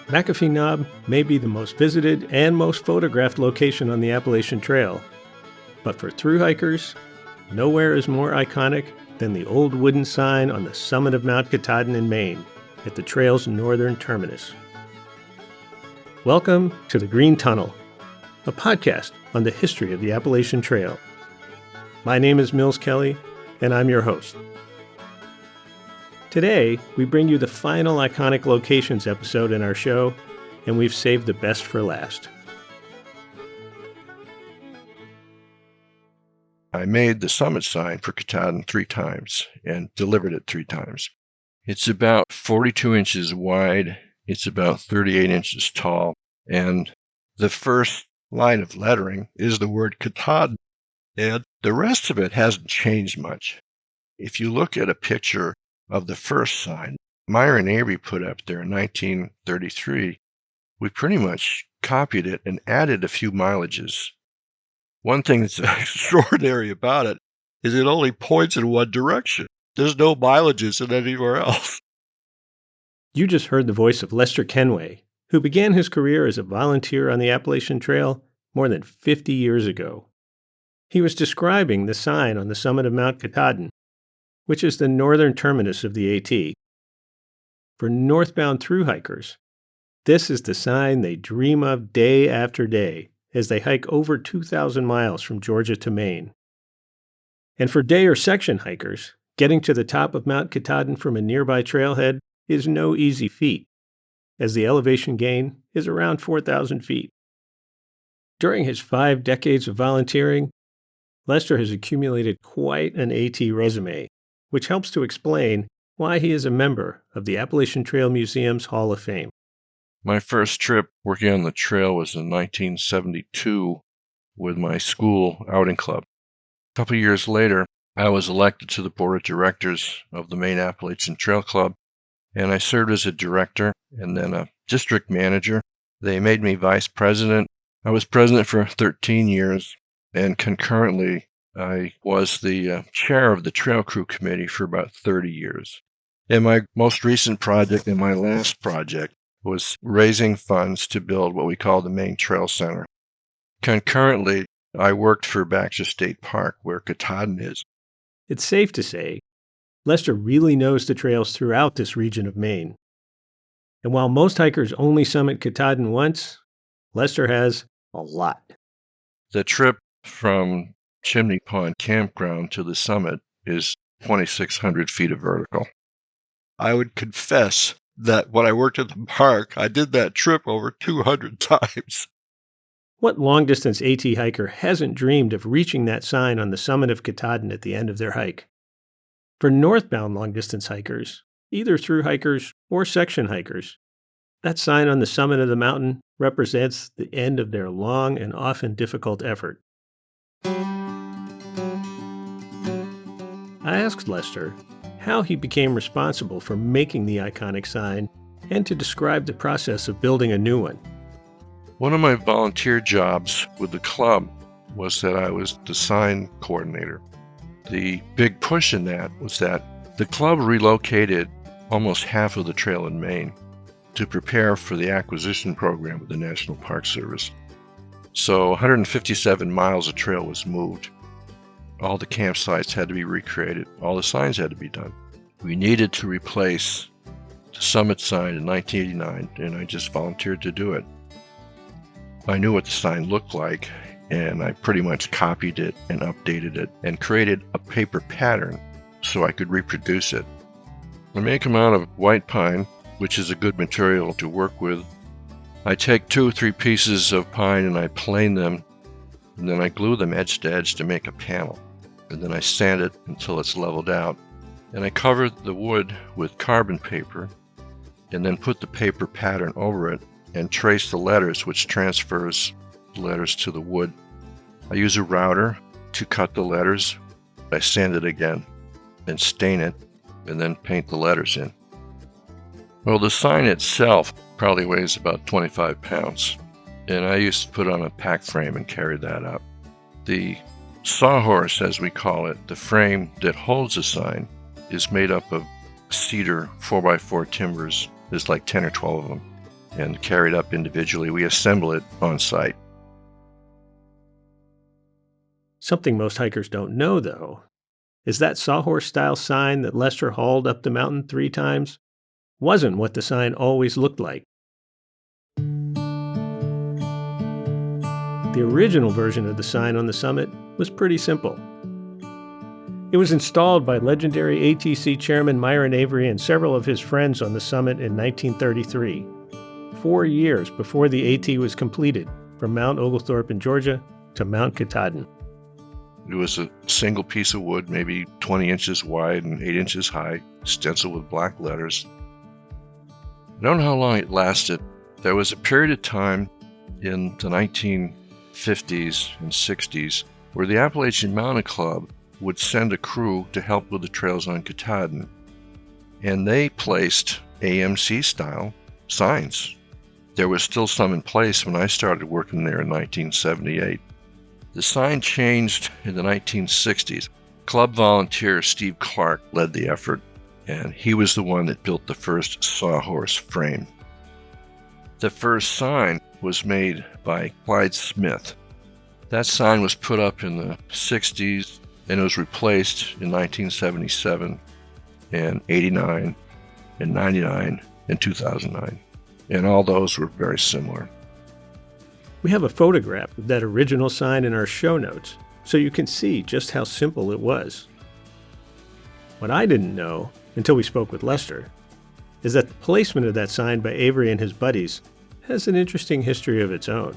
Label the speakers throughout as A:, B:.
A: McAfee Knob may be the most visited and most photographed location on the Appalachian Trail, but for thru hikers, nowhere is more iconic than the old wooden sign on the summit of Mount Katahdin in Maine, at the trail's northern terminus. Welcome to the Green Tunnel, a podcast on the history of the Appalachian Trail. My name is Mills Kelly, and I'm your host. Today, we bring you the final iconic locations episode in our show, and we've saved the best for last.
B: I made the summit sign for Katahdin 3 times and delivered it 3 times. It's about 42 inches wide. It's about 38 inches tall. And the first line of lettering is the word Katahdin. And the rest of it hasn't changed much. If you look at a picture of the first sign Myron Avery put up there in 1933, we pretty much copied it and added a few mileages. One thing that's extraordinary about it is it only points in one direction. There's no mileages in anywhere else.
A: You just heard the voice of Lester Kenway, who began his career as a volunteer on the Appalachian Trail more than 50 years ago. He was describing the sign on the summit of Mount Katahdin, which is the northern terminus of the AT. For northbound thru hikers, this is the sign they dream of day after day as they hike over 2,000 miles from Georgia to Maine. And for day or section hikers, getting to the top of Mount Katahdin from a nearby trailhead is no easy feat, as the elevation gain is around 4,000 feet. During his 5 decades of volunteering, Lester has accumulated quite an AT resume, which helps to explain why he is a member of the Appalachian Trail Museum's Hall of Fame.
B: My first trip working on the trail was in 1972 with my school outing club. A couple years later, I was elected to the board of directors of the Maine Appalachian Trail Club, and I served as a director and then a district manager. They made me vice president. I was president for 13 years, and concurrently, I was the chair of the Trail Crew Committee for about 30 years. And my most recent project and my last project was raising funds to build what we call the Maine Trail Center. Concurrently, I worked for Baxter State Park, where Katahdin is.
A: It's safe to say, Lester really knows the trails throughout this region of Maine. And while most hikers only summit Katahdin once, Lester has a lot.
B: The trip from Chimney Pond Campground to the summit is 2,600 feet of vertical. I would confess that when I worked at the park, I did that trip over 200 times.
A: What long-distance AT hiker hasn't dreamed of reaching that sign on the summit of Katahdin at the end of their hike? For northbound long-distance hikers, either thru hikers or section hikers, that sign on the summit of the mountain represents the end of their long and often difficult effort. I asked Lester how he became responsible for making the iconic sign and to describe the process of building a new one.
B: One of my volunteer jobs with the club was that I was the sign coordinator. The big push in that was that the club relocated almost half of the trail in Maine to prepare for the acquisition program with the National Park Service. So 157 miles of trail was moved. All the campsites had to be recreated. All the signs had to be done. We needed to replace the summit sign in 1989, and I just volunteered to do it. I knew what the sign looked like, and I pretty much copied it and updated it and created a paper pattern so I could reproduce it. I make them out of white pine, which is a good material to work with. I take 2 or 3 pieces of pine and I plane them, and then I glue them edge to edge to make a panel. And then I sand it until it's leveled out. And I cover the wood with carbon paper and then put the paper pattern over it and trace the letters, which transfers the letters to the wood. I use a router to cut the letters. I sand it again and stain it and then paint the letters in. Well, the sign itself probably weighs about 25 pounds, and I used to put on a pack frame and carry that up. The sawhorse, as we call it, the frame that holds the sign, is made up of cedar 4x4 timbers. There's like 10 or 12 of them, and carried up individually. We assemble it on site.
A: Something most hikers don't know, though, is that sawhorse-style sign that Lester hauled up the mountain 3 times wasn't what the sign always looked like. The original version of the sign on the summit was pretty simple. It was installed by legendary ATC chairman Myron Avery and several of his friends on the summit in 1933, 4 years before the AT was completed from Mount Oglethorpe in Georgia to Mount Katahdin.
B: It was a single piece of wood, maybe 20 inches wide and 8 inches high, stenciled with black letters. I don't know how long it lasted. There was a period of time in the 1950s and 60s where the Appalachian Mountain Club would send a crew to help with the trails on Katahdin, and they placed AMC-style signs. There was still some in place when I started working there in 1978. The sign changed in the 1960s. Club volunteer Steve Clark led the effort, and he was the one that built the first sawhorse frame. The first sign was made by Clyde Smith. That sign was put up in the 60s, and it was replaced in 1977 and 89 and 99 and 2009. And all those were very similar.
A: We have a photograph of that original sign in our show notes, so you can see just how simple it was. What I didn't know, until we spoke with Lester, is that the placement of that sign by Avery and his buddies has an interesting history of its own.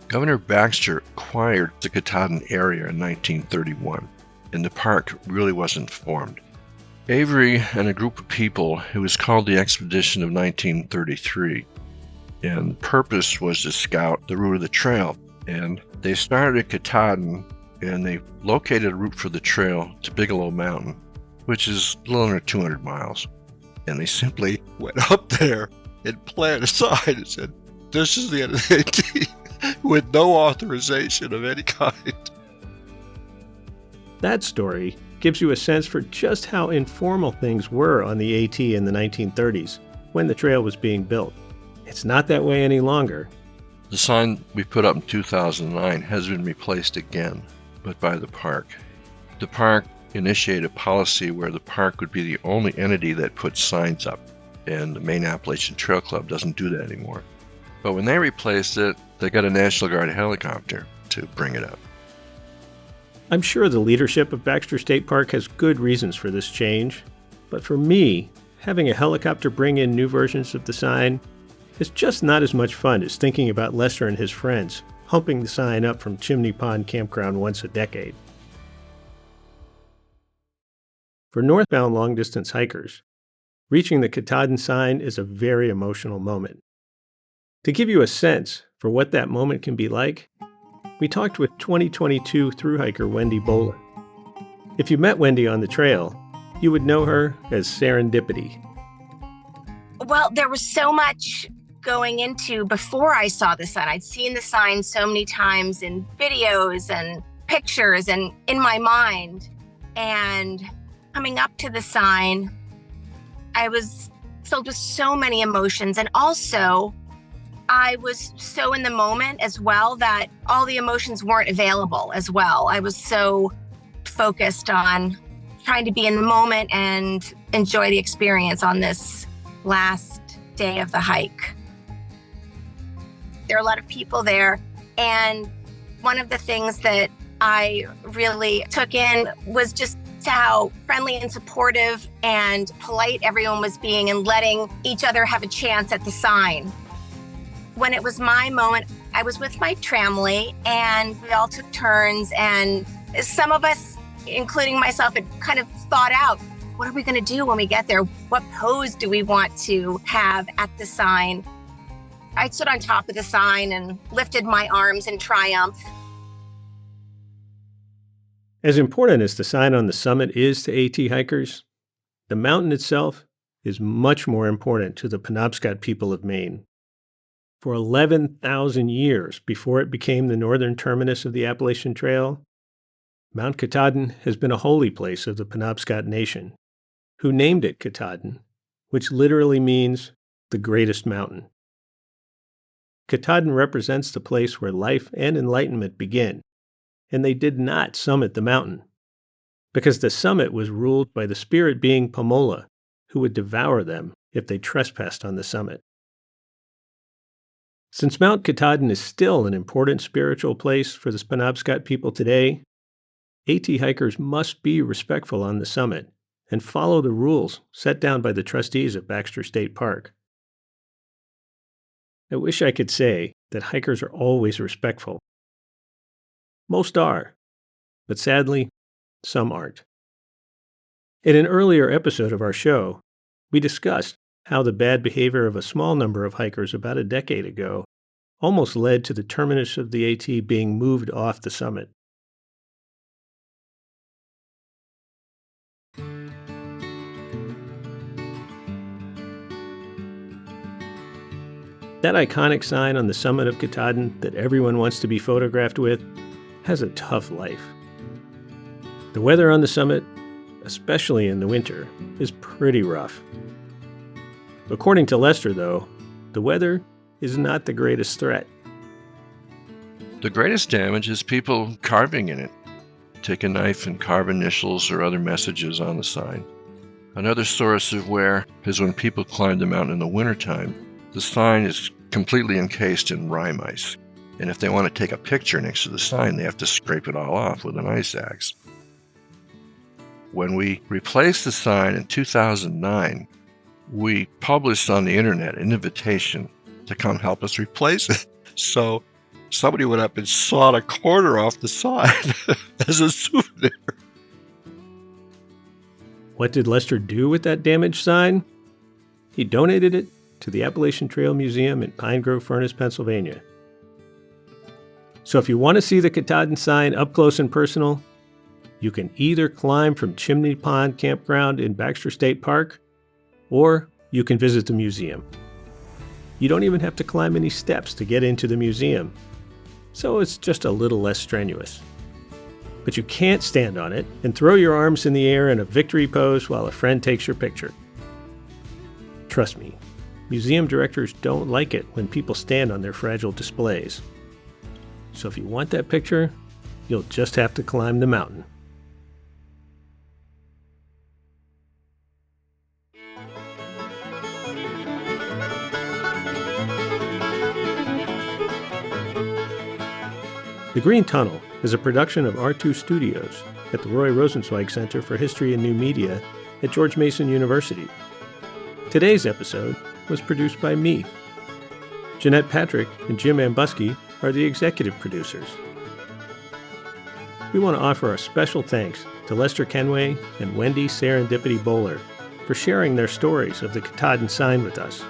B: Governor Baxter acquired the Katahdin area in 1931, and the park really wasn't formed. Avery and a group of people, it was called the Expedition of 1933, and the purpose was to scout the route of the trail. And they started at Katahdin, and they located a route for the trail to Bigelow Mountain, which is a little under 200 miles. And they simply went up there and planted a sign and said, "This is the end of the AT," with no authorization of any kind.
A: That story gives you a sense for just how informal things were on the AT in the 1930s when the trail was being built. It's not that way any longer.
B: The sign we put up in 2009 has been replaced again, but by the park. The park initiated a policy where the park would be the only entity that puts signs up, and the Maine Appalachian Trail Club doesn't do that anymore. But when they replaced it, they got a National Guard helicopter to bring it up.
A: I'm sure the leadership of Baxter State Park has good reasons for this change, but for me, having a helicopter bring in new versions of the sign is just not as much fun as thinking about Lester and his friends humping the sign up from Chimney Pond Campground once a decade. For northbound long-distance hikers, reaching the Katahdin sign is a very emotional moment. To give you a sense for what that moment can be like, we talked with 2022 thru-hiker Wendy Bowler. If you met Wendy on the trail, you would know her as Serendipity.
C: Well, there was so much going into before I saw the sign. I'd seen the sign so many times in videos and pictures and in my mind. And coming up to the sign, I was filled with so many emotions. And also, I was so in the moment as well that all the emotions weren't available as well. I was so focused on trying to be in the moment and enjoy the experience on this last day of the hike. There are a lot of people there, and one of the things that I really took in was just how friendly and supportive and polite everyone was being and letting each other have a chance at the sign. When it was my moment, I was with my family, and we all took turns, and some of us, including myself, had kind of thought out, what are we going to do when we get there? What pose do we want to have at the sign? I stood on top of the sign and lifted my arms in triumph.
A: As important as the sign on the summit is to AT hikers, the mountain itself is much more important to the Penobscot people of Maine. For 11,000 years before it became the northern terminus of the Appalachian Trail, Mount Katahdin has been a holy place of the Penobscot Nation. who named it Katahdin, which literally means the greatest mountain. Katahdin represents the place where life and enlightenment begin, and they did not summit the mountain, because the summit was ruled by the spirit being Pomola, who would devour them if they trespassed on the summit. Since Mount Katahdin is still an important spiritual place for the Penobscot people today, AT hikers must be respectful on the summit and follow the rules set down by the trustees of Baxter State Park. I wish I could say that hikers are always respectful. Most are, but sadly, some aren't. In an earlier episode of our show, we discussed how the bad behavior of a small number of hikers about a decade ago almost led to the terminus of the AT being moved off the summit. That iconic sign on the summit of Katahdin that everyone wants to be photographed with has a tough life. The weather on the summit, especially in the winter, is pretty rough. According to Lester, though, the weather is not the greatest threat.
B: The greatest damage is people carving in it. Take a knife and carve initials or other messages on the sign. Another source of wear is when people climb the mountain in the wintertime. The sign is completely encased in rime ice, and if they want to take a picture next to the sign, they have to scrape it all off with an ice axe. When we replaced the sign in 2009, we published on the internet an invitation to come help us replace it. So somebody went up and sawed a corner off the sign as a souvenir.
A: What did Lester do with that damaged sign? He donated it to the Appalachian Trail Museum in Pine Grove Furnace, Pennsylvania. So if you want to see the Katahdin sign up close and personal, you can either climb from Chimney Pond Campground in Baxter State Park, or you can visit the museum. You don't even have to climb any steps to get into the museum, so it's just a little less strenuous. But you can't stand on it and throw your arms in the air in a victory pose while a friend takes your picture. Trust me, museum directors don't like it when people stand on their fragile displays. So if you want that picture, you'll just have to climb the mountain. The Green Tunnel is a production of R2 Studios at the Roy Rosenzweig Center for History and New Media at George Mason University. Today's episode was produced by me. Jeanette Patrick and Jim Ambuski are the executive producers. We want to offer a special thanks to Lester Kenway and Wendy Serendipity Bowler for sharing their stories of the Katahdin sign with us.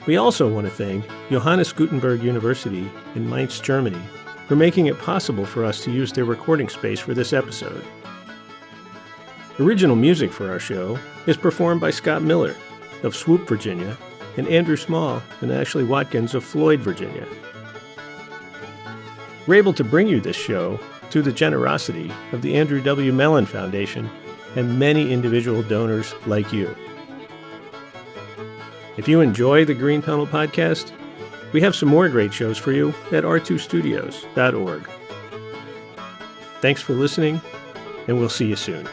A: We also want to thank Johannes Gutenberg University in Mainz, Germany, for making it possible for us to use their recording space for this episode. Original music for our show is performed by Scott Miller of Swoop, Virginia, and Andrew Small and Ashley Watkins of Floyd, Virginia. We're able to bring you this show through the generosity of the Andrew W. Mellon Foundation and many individual donors like you. If you enjoy the Green Tunnel podcast, we have some more great shows for you at r2studios.org. Thanks for listening, and we'll see you soon.